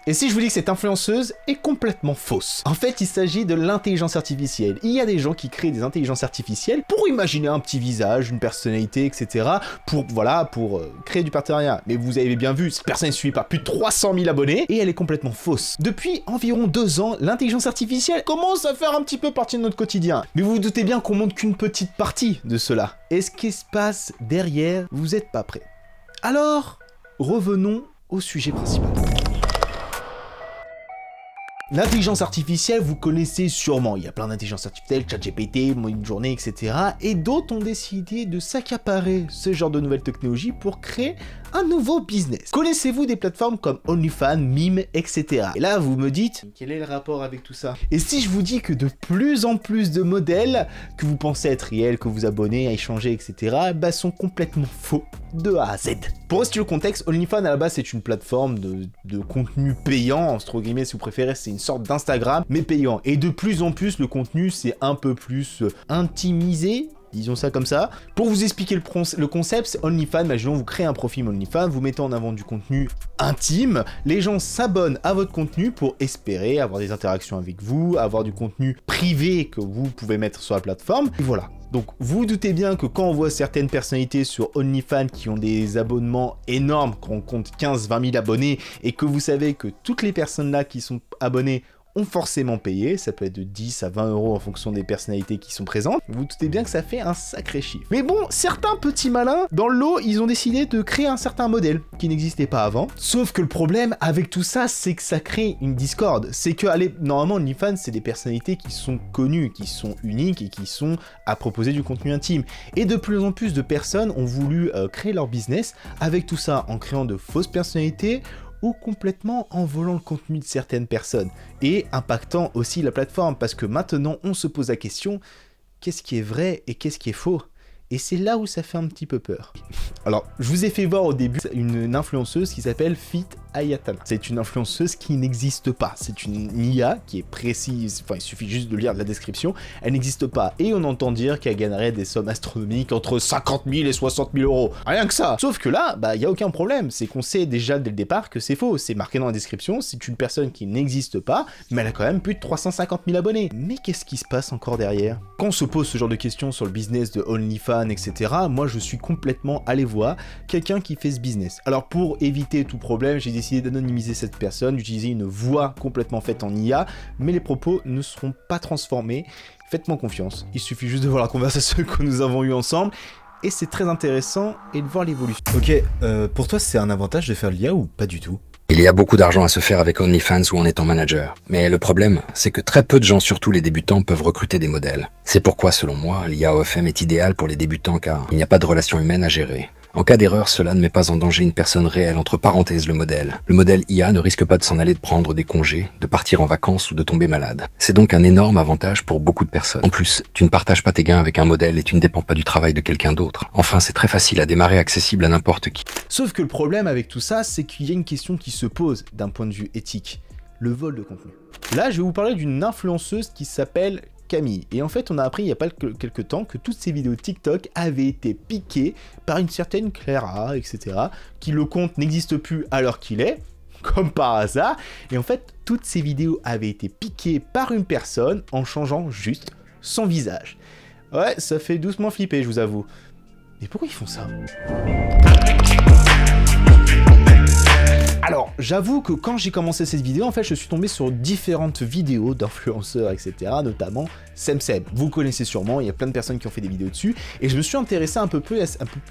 Et si je vous dis que cette influenceuse est complètement fausse? En fait, il s'agit de l'intelligence artificielle. Il y a des gens qui créent des intelligences artificielles pour imaginer un petit visage, une personnalité, etc. pour créer du partenariat. Mais vous avez bien vu, cette personne est suivie par plus de 300 000 abonnés et elle est complètement fausse. Depuis environ 2 ans, l'intelligence artificielle commence à faire un petit peu partie de notre quotidien. Mais vous vous doutez bien qu'on montre qu'une petite partie de cela. Et ce qui se passe derrière, vous n'êtes pas prêts. Alors, revenons au sujet principal. L'intelligence artificielle, vous connaissez sûrement. Il y a plein d'intelligences artificielles, ChatGPT, Midjourney, etc. Et d'autres ont décidé de s'accaparer ce genre de nouvelles technologies pour créer un nouveau business. Connaissez-vous des plateformes comme OnlyFans, Mime, etc. Et là, vous me dites, quel est le rapport avec tout ça? Et si je vous dis que de plus en plus de modèles que vous pensez être réels, que vous abonnez à échanger, etc., sont complètement faux de A à Z. Pour restituer le contexte, OnlyFans à la base c'est une plateforme de contenu payant, entre guillemets si vous préférez, c'est une sorte d'Instagram, mais payant. Et de plus en plus, le contenu c'est un peu plus intimisé, disons ça comme ça. Pour vous expliquer le concept, c'est OnlyFans, imaginons vous créez un profil OnlyFans, vous mettez en avant du contenu intime, les gens s'abonnent à votre contenu pour espérer avoir des interactions avec vous, avoir du contenu privé que vous pouvez mettre sur la plateforme, et voilà. Donc vous vous doutez bien que quand on voit certaines personnalités sur OnlyFans qui ont des abonnements énormes, quand on compte 15-20 000 abonnés, et que vous savez que toutes les personnes là qui sont abonnées ont forcément payé, ça peut être de 10 à 20 € en fonction des personnalités qui sont présentes, vous vous doutez bien que ça fait un sacré chiffre. Mais bon, certains petits malins, dans le lot, ils ont décidé de créer un certain modèle qui n'existait pas avant, sauf que le problème avec tout ça, c'est que ça crée une discorde, c'est que, normalement, OnlyFans, c'est des personnalités qui sont connues, qui sont uniques et qui sont à proposer du contenu intime. Et de plus en plus de personnes ont voulu créer leur business avec tout ça, en créant de fausses personnalités, ou complètement en volant le contenu de certaines personnes et impactant aussi la plateforme parce que maintenant on se pose la question qu'est-ce qui est vrai et qu'est-ce qui est faux, et c'est là où ça fait un petit peu peur. Alors je vous ai fait voir au début une influenceuse qui s'appelle Fit Ayatala. C'est une influenceuse qui n'existe pas, c'est une IA qui est précise, enfin il suffit juste de lire la description, elle n'existe pas, et on entend dire qu'elle gagnerait des sommes astronomiques entre 50 000 et 60 000 €, rien que ça. Sauf que là, il y a aucun problème, c'est qu'on sait déjà dès le départ que c'est faux, c'est marqué dans la description, c'est une personne qui n'existe pas, mais elle a quand même plus de 350 000 abonnés. Mais qu'est-ce qui se passe encore derrière? Quand on se pose ce genre de questions sur le business de OnlyFans, etc., moi je suis complètement allé voir quelqu'un qui fait ce business. Alors pour éviter tout problème, j'ai décidé d'anonymiser cette personne, d'utiliser une voix complètement faite en IA, mais les propos ne seront pas transformés. Faites-moi confiance, il suffit juste de voir la conversation que nous avons eue ensemble, et c'est très intéressant, et de voir l'évolution. Ok, pour toi c'est un avantage de faire l'IA ou pas du tout? Il y a beaucoup d'argent à se faire avec OnlyFans ou en étant manager. Mais le problème, c'est que très peu de gens, surtout les débutants, peuvent recruter des modèles. C'est pourquoi, selon moi, l'IA OFM est idéal pour les débutants car il n'y a pas de relation humaine à gérer. En cas d'erreur, cela ne met pas en danger une personne réelle, entre parenthèses le modèle. Le modèle IA ne risque pas de s'en aller, de prendre des congés, de partir en vacances ou de tomber malade. C'est donc un énorme avantage pour beaucoup de personnes. En plus, tu ne partages pas tes gains avec un modèle et tu ne dépends pas du travail de quelqu'un d'autre. Enfin, c'est très facile à démarrer, accessible à n'importe qui. Sauf que le problème avec tout ça, c'est qu'il y a une question qui se pose d'un point de vue éthique, le vol de contenu. Là, je vais vous parler d'une influenceuse qui s'appelle Camille. Et en fait, on a appris il n'y a pas quelques temps que toutes ces vidéos TikTok avaient été piquées par une certaine Clara, etc., qui le compte n'existe plus à l'heure qu'il est, comme par hasard. Et en fait, toutes ces vidéos avaient été piquées par une personne en changeant juste son visage. Ouais, ça fait doucement flipper, je vous avoue. Mais pourquoi ils font ça ? Alors, j'avoue que quand j'ai commencé cette vidéo, en fait, je suis tombé sur différentes vidéos d'influenceurs, etc., notamment SemSem. Vous connaissez sûrement, il y a plein de personnes qui ont fait des vidéos dessus, et je me suis intéressé un peu plus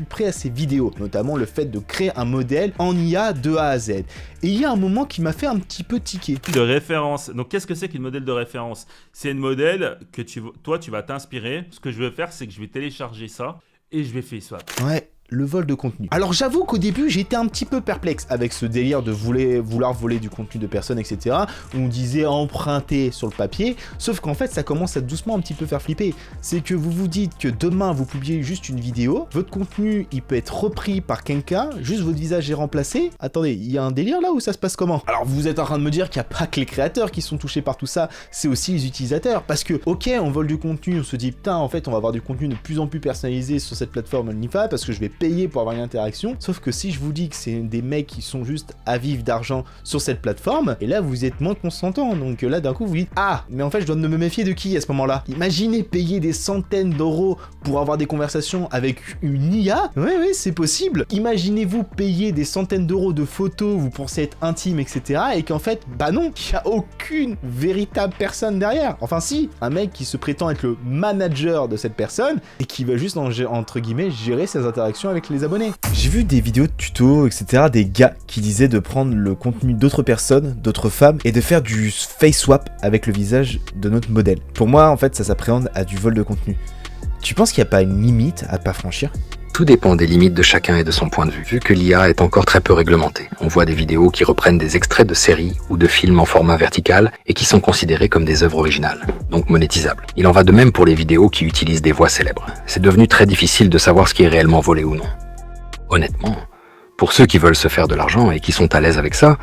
près à ces vidéos, notamment le fait de créer un modèle en IA de A à Z. Et il y a un moment qui m'a fait un petit peu tiquer. De référence. Donc, qu'est-ce que c'est qu'une modèle de référence? C'est une modèle que toi, tu vas t'inspirer. Ce que je vais faire, c'est que je vais télécharger ça et je vais faire ça. Ouais. Le vol de contenu. Alors j'avoue qu'au début j'étais un petit peu perplexe avec ce délire de vouloir voler du contenu de personnes, etc. Où on disait emprunter sur le papier, sauf qu'en fait ça commence à doucement un petit peu faire flipper. C'est que vous vous dites que demain vous publiez juste une vidéo, votre contenu il peut être repris par quelqu'un, juste votre visage est remplacé. Attendez, il y a un délire là où ça se passe comment? Alors vous êtes en train de me dire qu'il n'y a pas que les créateurs qui sont touchés par tout ça, c'est aussi les utilisateurs. Parce que ok, on vole du contenu, on se dit putain en fait on va avoir du contenu de plus en plus personnalisé sur cette plateforme OnlyFans parce que je vais payer pour avoir une interaction, sauf que si je vous dis que c'est des mecs qui sont juste à vivre d'argent sur cette plateforme, et là vous êtes moins consentant, donc là d'un coup vous dites ah, mais en fait je dois me méfier de qui à ce moment-là? Imaginez payer des centaines d'euros pour avoir des conversations avec une IA. Oui, c'est possible. Imaginez-vous payer des centaines d'euros de photos, vous pensez être intime, etc. et qu'en fait, bah non, il n'y a aucune véritable personne derrière. Enfin si, un mec qui se prétend être le manager de cette personne et qui va juste, entre guillemets, gérer ses interactions avec les abonnés. J'ai vu des vidéos de tutos, etc. des gars qui disaient de prendre le contenu d'autres personnes, d'autres femmes, et de faire du face swap avec le visage de notre modèle. Pour moi, en fait, ça s'appréhende à du vol de contenu. Tu penses qu'il n'y a pas une limite à pas franchir ? Tout dépend des limites de chacun et de son point de vue. Vu que l'IA est encore très peu réglementée, on voit des vidéos qui reprennent des extraits de séries ou de films en format vertical et qui sont considérées comme des œuvres originales, donc monétisables. Il en va de même pour les vidéos qui utilisent des voix célèbres. C'est devenu très difficile de savoir ce qui est réellement volé ou non. Honnêtement, pour ceux qui veulent se faire de l'argent et qui sont à l'aise avec ça,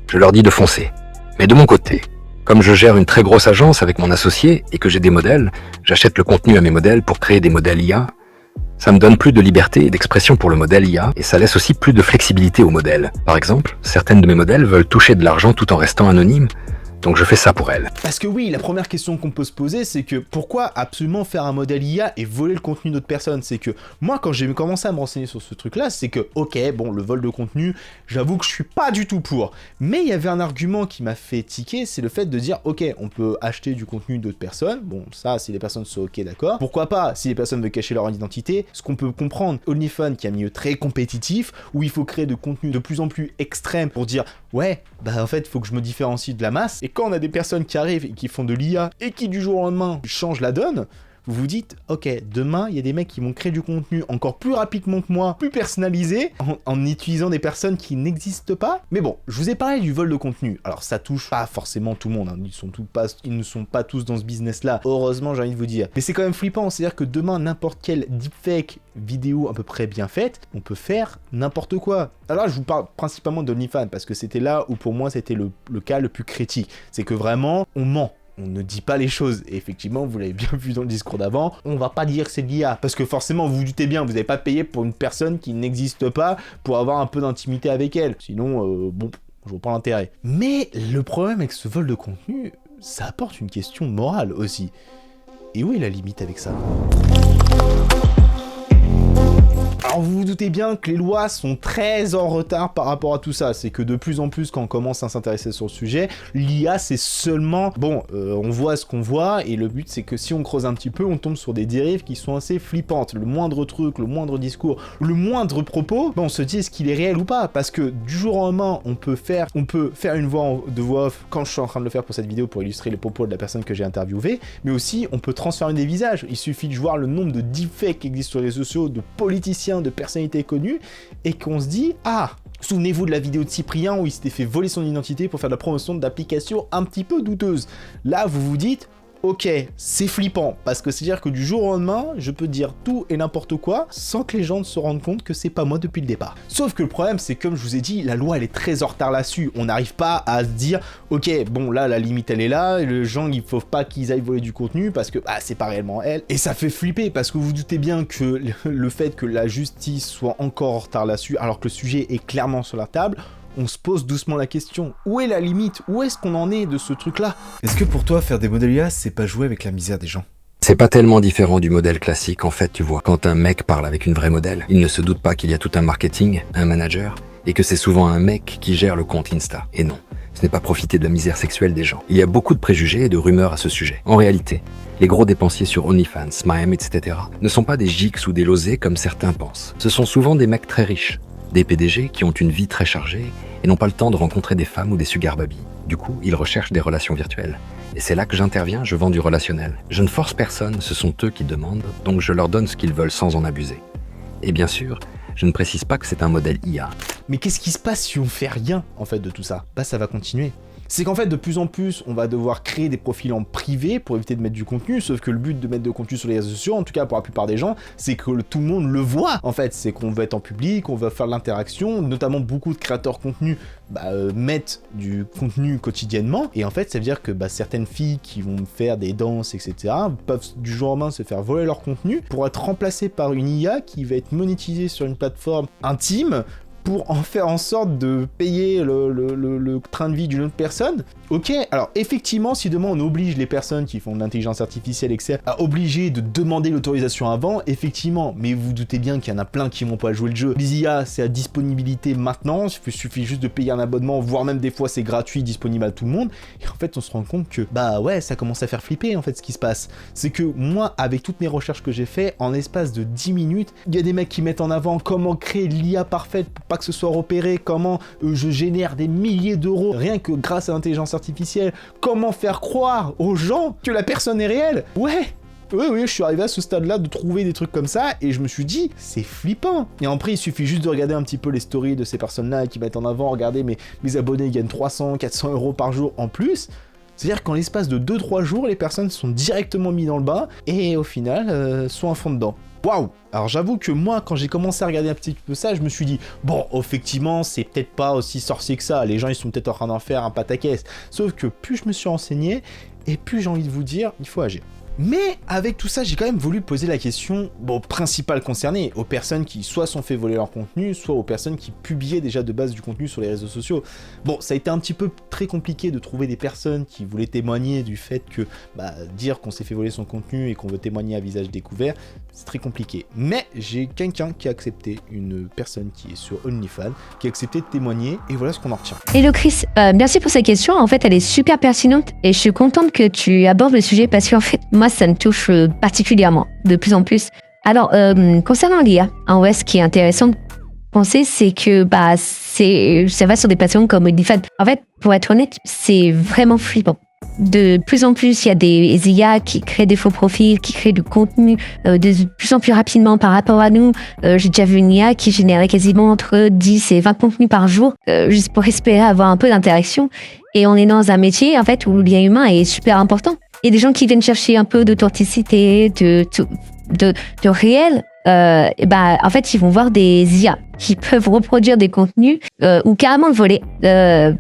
je leur dis de foncer. Mais de mon côté, comme je gère une très grosse agence avec mon associé et que j'ai des modèles, j'achète le contenu à mes modèles pour créer des modèles IA. Ça me donne plus de liberté et d'expression pour le modèle IA et ça laisse aussi plus de flexibilité au modèle. Par exemple, certaines de mes modèles veulent toucher de l'argent tout en restant anonymes, donc je fais ça pour elles. Parce que oui, la première question qu'on peut se poser, c'est que pourquoi absolument faire un modèle IA et voler le contenu d'autres personnes? C'est que moi, quand j'ai commencé à me renseigner sur ce truc-là, c'est que, ok, bon, le vol de contenu, j'avoue que je suis pas du tout pour. Mais il y avait un argument qui m'a fait tiquer, c'est le fait de dire, ok, on peut acheter du contenu d'autres personnes, bon, ça, si les personnes sont ok, d'accord. Pourquoi pas, si les personnes veulent cacher leur identité, ce qu'on peut comprendre, OnlyFans, qui est un milieu très compétitif, où il faut créer de contenu de plus en plus extrême pour dire, ouais, bah en fait, il faut que je me différencie de la masse. Et quand on a des personnes qui arrivent et qui font de l'IA et qui du jour au lendemain changent la donne, vous vous dites, ok, demain, il y a des mecs qui vont créer du contenu encore plus rapidement que moi, plus personnalisé, en utilisant des personnes qui n'existent pas. Mais bon, je vous ai parlé du vol de contenu. Alors, ça touche pas forcément tout le monde, hein. Ils ne sont pas tous dans ce business-là, heureusement, j'ai envie de vous dire. Mais c'est quand même flippant, c'est-à-dire que demain, n'importe quelle deepfake vidéo à peu près bien faite, on peut faire n'importe quoi. Alors là, je vous parle principalement d'OnlyFans, parce que c'était là où pour moi, c'était le cas le plus critique. C'est que vraiment, on ment. On ne dit pas les choses, et effectivement, vous l'avez bien vu dans le discours d'avant, on va pas dire que c'est de l'IA, parce que forcément, vous vous doutez bien, vous n'avez pas payé pour une personne qui n'existe pas pour avoir un peu d'intimité avec elle, sinon, bon, je vois pas l'intérêt. Mais le problème avec ce vol de contenu, ça apporte une question morale aussi. Et où est la limite avec ça ? Alors vous vous doutez bien que les lois sont très en retard par rapport à tout ça, c'est que de plus en plus quand on commence à s'intéresser sur le sujet, l'IA c'est seulement, bon, on voit ce qu'on voit, et le but c'est que si on creuse un petit peu, on tombe sur des dérives qui sont assez flippantes. Le moindre truc, le moindre discours, le moindre propos, on se dit est-ce qu'il est réel ou pas, parce que du jour au lendemain, on peut faire une voix off, quand je suis en train de le faire pour cette vidéo pour illustrer les propos de la personne que j'ai interviewée, mais aussi on peut transformer des visages. Il suffit de voir le nombre de deepfakes qui existent sur les réseaux sociaux, de politiciens, de personnalités connues, et qu'on se dit ah, souvenez-vous de la vidéo de Cyprien où il s'était fait voler son identité pour faire de la promotion d'applications un petit peu douteuses. Là vous vous dites ok, c'est flippant, parce que c'est-à-dire que du jour au lendemain, je peux dire tout et n'importe quoi sans que les gens ne se rendent compte que c'est pas moi depuis le départ. Sauf que le problème, c'est comme je vous ai dit, la loi elle est très en retard là-dessus. On n'arrive pas à se dire, ok, bon là la limite elle est là, les gens il faut pas qu'ils aillent voler du contenu parce que bah c'est pas réellement elle. Et ça fait flipper parce que vous vous doutez bien que le fait que la justice soit encore en retard là-dessus, alors que le sujet est clairement sur la table, on se pose doucement la question, où est la limite? Où est-ce qu'on en est de ce truc-là? Est-ce que pour toi, faire des modèles IA, c'est pas jouer avec la misère des gens? C'est pas tellement différent du modèle classique, en fait, tu vois. Quand un mec parle avec une vraie modèle, il ne se doute pas qu'il y a tout un marketing, un manager, et que c'est souvent un mec qui gère le compte Insta. Et non, ce n'est pas profiter de la misère sexuelle des gens. Il y a beaucoup de préjugés et de rumeurs à ce sujet. En réalité, les gros dépensiers sur OnlyFans, Smime, etc. ne sont pas des geeks ou des losés comme certains pensent. Ce sont souvent des mecs très riches, des PDG qui ont une vie très chargée et n'ont pas le temps de rencontrer des femmes ou des sugar baby. Du coup, ils recherchent des relations virtuelles. Et c'est là que j'interviens, je vends du relationnel. Je ne force personne, ce sont eux qui demandent, donc je leur donne ce qu'ils veulent sans en abuser. Et bien sûr, je ne précise pas que c'est un modèle IA. Mais qu'est-ce qui se passe si on fait rien, en fait, de tout ça? Bah ça va continuer. c'est qu'en fait, de plus en plus, on va devoir créer des profils en privé pour éviter de mettre du contenu, sauf que le but de mettre de contenu sur les réseaux sociaux, en tout cas pour la plupart des gens, c'est que tout le monde le voit, en fait, c'est qu'on veut être en public, on veut faire de l'interaction, notamment beaucoup de créateurs de contenu mettent du contenu quotidiennement, et en fait, ça veut dire que certaines filles qui vont faire des danses, etc., peuvent du jour au lendemain se faire voler leur contenu pour être remplacées par une IA qui va être monétisée sur une plateforme intime, pour en faire en sorte de payer le train de vie d'une autre personne. Ok, alors effectivement, si demain on oblige les personnes qui font de l'intelligence artificielle, etc., à obliger de demander l'autorisation avant, effectivement, mais vous doutez bien qu'il y en a plein qui vont pas jouer le jeu. Les IA, c'est à disponibilité maintenant, il suffit juste de payer un abonnement, voire même des fois c'est gratuit, disponible à tout le monde, et en fait on se rend compte que, ça commence à faire flipper en fait ce qui se passe. C'est que moi, avec toutes mes recherches que j'ai fait, en l'espace de 10 minutes, il y a des mecs qui mettent en avant comment créer l'IA parfaite pour pas que ce soit repéré, comment je génère des milliers d'euros rien que grâce à l'intelligence artificielle, comment faire croire aux gens que la personne est réelle. Oui, je suis arrivé à ce stade-là de trouver des trucs comme ça, et je me suis dit, c'est flippant. Et après, il suffit juste de regarder un petit peu les stories de ces personnes-là qui mettent en avant, regardez, mes abonnés gagnent 300, 400 euros par jour en plus. C'est-à-dire qu'en l'espace de 2-3 jours, les personnes sont directement mis dans le bas, et au final, sont à fond dedans. Waouh! Alors j'avoue que moi, quand j'ai commencé à regarder un petit peu ça, je me suis dit, bon, effectivement, c'est peut-être pas aussi sorcier que ça, les gens ils sont peut-être en train d'en faire un pataquès. Sauf que plus je me suis renseigné, et plus j'ai envie de vous dire, il faut agir. Mais avec tout ça, j'ai quand même voulu poser la question aux principales concernées, aux personnes qui soit sont fait voler leur contenu, soit aux personnes qui publiaient déjà de base du contenu sur les réseaux sociaux. Bon, ça a été un petit peu très compliqué de trouver des personnes qui voulaient témoigner du fait que dire qu'on s'est fait voler son contenu et qu'on veut témoigner à visage découvert, c'est très compliqué. Mais j'ai quelqu'un qui a accepté, une personne qui est sur OnlyFans, qui a accepté de témoigner, et voilà ce qu'on en retient. Hello Chris, merci pour cette question. En fait, elle est super pertinente et je suis contente que tu abordes le sujet parce qu'en fait, moi, ça me touche particulièrement, de plus en plus. Alors, concernant l'IA, en vrai, ce qui est intéressant de penser, c'est que ça va sur des plateformes comme OnlyFans. En fait, pour être honnête, c'est vraiment flippant. De plus en plus, il y a des IA qui créent des faux profils, qui créent du contenu de plus en plus rapidement par rapport à nous. J'ai déjà vu une IA qui générait quasiment entre 10 et 20 contenus par jour, juste pour espérer avoir un peu d'interaction. Et on est dans un métier, en fait, où le lien humain est super important. Il y a des gens qui viennent chercher un peu d'authenticité, de réel. En fait, ils vont voir des IA qui peuvent reproduire des contenus ou carrément le voler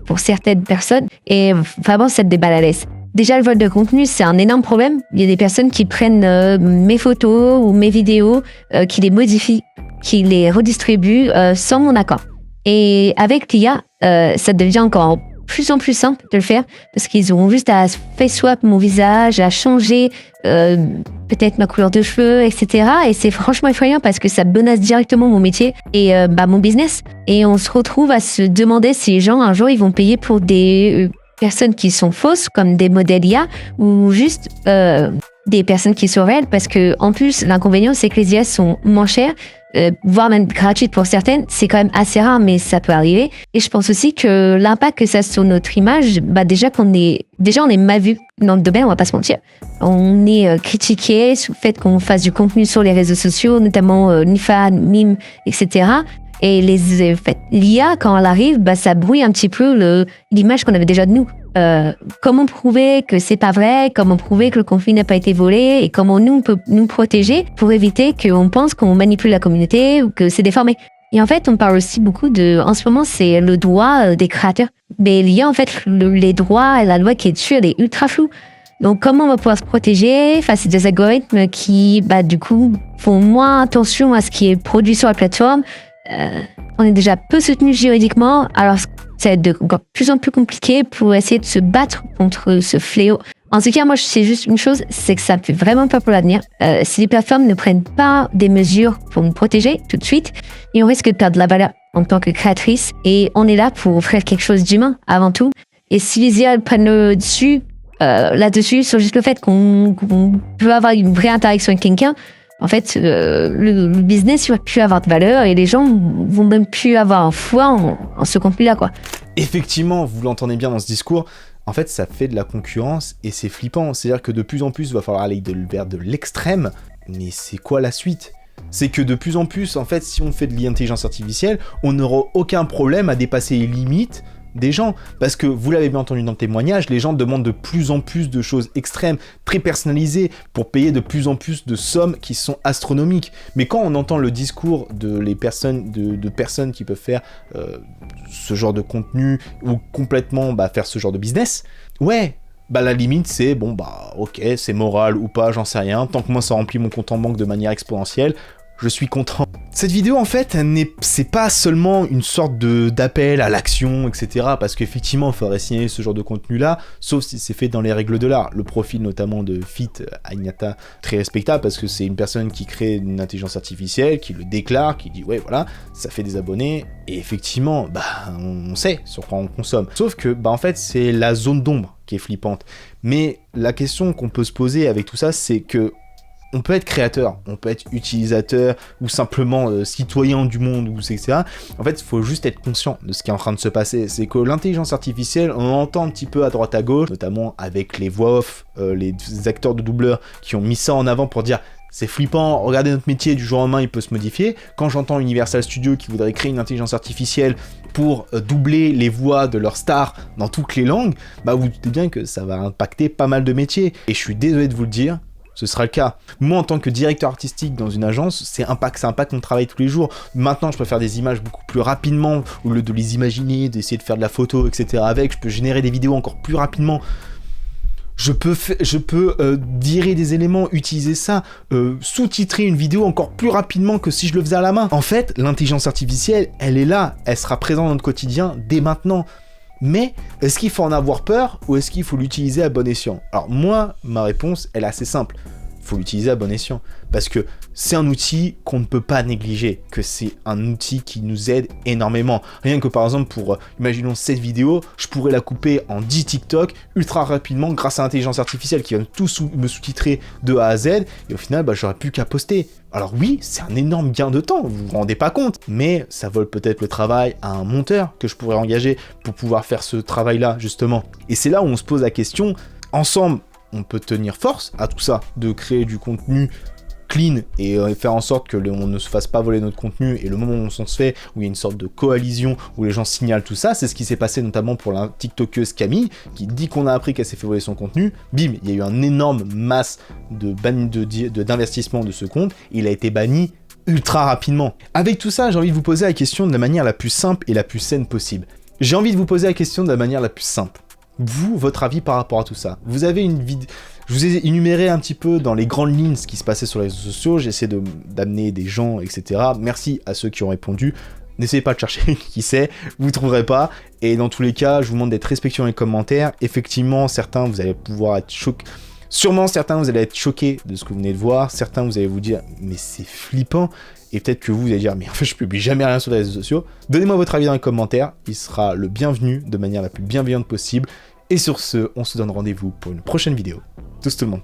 pour certaines personnes. Et vraiment, ça te déballe à l'aise. Déjà, le vol de contenu, c'est un énorme problème. Il y a des personnes qui prennent mes photos ou mes vidéos, qui les modifient, qui les redistribuent sans mon accord. Et avec l'IA, ça devient encore plus en plus simple de le faire parce qu'ils auront juste à face swap mon visage, à changer peut-être ma couleur de cheveux, etc. Et c'est franchement effrayant parce que ça menace directement mon métier et mon business. Et on se retrouve à se demander si les gens un jour ils vont payer pour des personnes qui sont fausses comme des modèles IA ou juste des personnes qui sont réelles parce que en plus l'inconvénient c'est que les IA sont moins chères, voire même gratuites pour certaines. C'est quand même assez rare mais ça peut arriver. Et je pense aussi que l'impact que ça a sur notre image, déjà on est mal vu dans le domaine, on va pas se mentir. On est critiqué sur le fait qu'on fasse du contenu sur les réseaux sociaux, notamment OnlyFans, Mime, etc. Et l'IA, quand elle arrive, ça brouille un petit peu l'image qu'on avait déjà de nous. Comment prouver que c'est pas vrai, comment prouver que le contenu n'a pas été volé et comment nous on peut nous protéger pour éviter qu'on pense qu'on manipule la communauté ou que c'est déformé. Et en fait, on parle aussi beaucoup en ce moment, c'est le droit des créateurs. Mais l'IA, en fait, les droits et la loi qui est dessus, elle est ultra floue. Donc, comment on va pouvoir se protéger face à des algorithmes qui, du coup, font moins attention à ce qui est produit sur la plateforme. On est déjà peu soutenu juridiquement, alors ça va être encore plus en plus compliqué pour essayer de se battre contre ce fléau. En tout cas, moi, je sais juste une chose, c'est que ça me fait vraiment peur pour l'avenir. Si les plateformes ne prennent pas des mesures pour nous protéger tout de suite, et on risque de perdre de la valeur en tant que créatrice, et on est là pour offrir quelque chose d'humain avant tout. Et si les IA prennent le dessus, là-dessus, sur juste le fait qu'on peut avoir une vraie interaction avec quelqu'un, en fait, le business ne va plus avoir de valeur et les gens vont même plus avoir foi en ce contenu-là, quoi. Effectivement, vous l'entendez bien dans ce discours, en fait, ça fait de la concurrence et c'est flippant. C'est-à-dire que de plus en plus, il va falloir aller vers de l'extrême, mais c'est quoi la suite ? C'est que de plus en plus, en fait, si on fait de l'intelligence artificielle, on n'aura aucun problème à dépasser les limites des gens. Parce que, vous l'avez bien entendu dans le témoignage, les gens demandent de plus en plus de choses extrêmes, très personnalisées, pour payer de plus en plus de sommes qui sont astronomiques. Mais quand on entend le discours de personnes qui peuvent faire ce genre de contenu, ou complètement faire ce genre de business, ouais, la limite c'est, bon ok, c'est moral ou pas, j'en sais rien, tant que moi ça remplit mon compte en banque de manière exponentielle, je suis content. Cette vidéo en fait, c'est pas seulement une sorte d'appel à l'action, etc. Parce qu'effectivement, il faudrait signaler ce genre de contenu-là, sauf si c'est fait dans les règles de l'art. Le profil notamment de Fit Agnata, très respectable, parce que c'est une personne qui crée une intelligence artificielle, qui le déclare, qui dit ouais voilà, ça fait des abonnés, et effectivement, on sait sur quoi on consomme. Sauf que, en fait, c'est la zone d'ombre qui est flippante. Mais la question qu'on peut se poser avec tout ça, c'est que on peut être créateur, on peut être utilisateur, ou simplement citoyen du monde, etc. En fait, il faut juste être conscient de ce qui est en train de se passer. C'est que l'intelligence artificielle, on entend un petit peu à droite à gauche, notamment avec les voix off, les acteurs de doubleurs qui ont mis ça en avant pour dire c'est flippant, regardez notre métier, du jour au lendemain il peut se modifier. Quand j'entends Universal Studios qui voudrait créer une intelligence artificielle pour doubler les voix de leurs stars dans toutes les langues, vous doutez bien que ça va impacter pas mal de métiers. Et je suis désolé de vous le dire, ce sera le cas. Moi, en tant que directeur artistique dans une agence, ça impacte mon travail tous les jours. Maintenant, je peux faire des images beaucoup plus rapidement, au lieu de les imaginer, d'essayer de faire de la photo, etc. avec. Je peux générer des vidéos encore plus rapidement. Je peux virer des éléments, utiliser ça, sous-titrer une vidéo encore plus rapidement que si je le faisais à la main. En fait, l'intelligence artificielle, elle est là, elle sera présente dans notre quotidien dès maintenant. Mais est-ce qu'il faut en avoir peur ou est-ce qu'il faut l'utiliser à bon escient? Alors moi, ma réponse, elle est assez simple. Il faut l'utiliser à bon escient. Parce que c'est un outil qu'on ne peut pas négliger, que c'est un outil qui nous aide énormément. Rien que par exemple pour, imaginons cette vidéo, je pourrais la couper en 10 TikTok ultra rapidement grâce à l'intelligence artificielle qui va me sous-titrer de A à Z, et au final, j'aurais plus qu'à poster. Alors oui, c'est un énorme gain de temps, vous vous rendez pas compte, mais ça vole peut-être le travail à un monteur que je pourrais engager pour pouvoir faire ce travail-là, justement. Et c'est là où on se pose la question, ensemble, on peut tenir force à tout ça, de créer du contenu clean et faire en sorte que on ne se fasse pas voler notre contenu, et le moment où on s'en se fait, où il y a une sorte de coalition, où les gens signalent tout ça, c'est ce qui s'est passé notamment pour la TikTokeuse Camille, qui dit qu'on a appris qu'elle s'est fait voler son contenu, bim, il y a eu un énorme masse d'investissement de ce compte, et il a été banni ultra rapidement. Avec tout ça, j'ai envie de vous poser la question de la manière la plus simple et la plus saine possible. J'ai envie de vous poser la question de la manière la plus simple. Vous, votre avis par rapport à tout ça. Vous avez une vidéo... Je vous ai énuméré un petit peu dans les grandes lignes ce qui se passait sur les réseaux sociaux, j'essaie d'amener des gens, etc. Merci à ceux qui ont répondu. N'essayez pas de chercher qui c'est, vous trouverez pas. Et dans tous les cas, je vous demande d'être respectueux dans les commentaires. Effectivement, certains, vous allez pouvoir être choqués. Sûrement, certains, vous allez être choqués de ce que vous venez de voir. Certains, vous allez vous dire, mais c'est flippant. Et peut-être que vous allez dire, mais en fait, je publie jamais rien sur les réseaux sociaux. Donnez-moi votre avis dans les commentaires. Il sera le bienvenu de manière la plus bienveillante possible. Et sur ce, on se donne rendez-vous pour une prochaine vidéo. Tout le monde.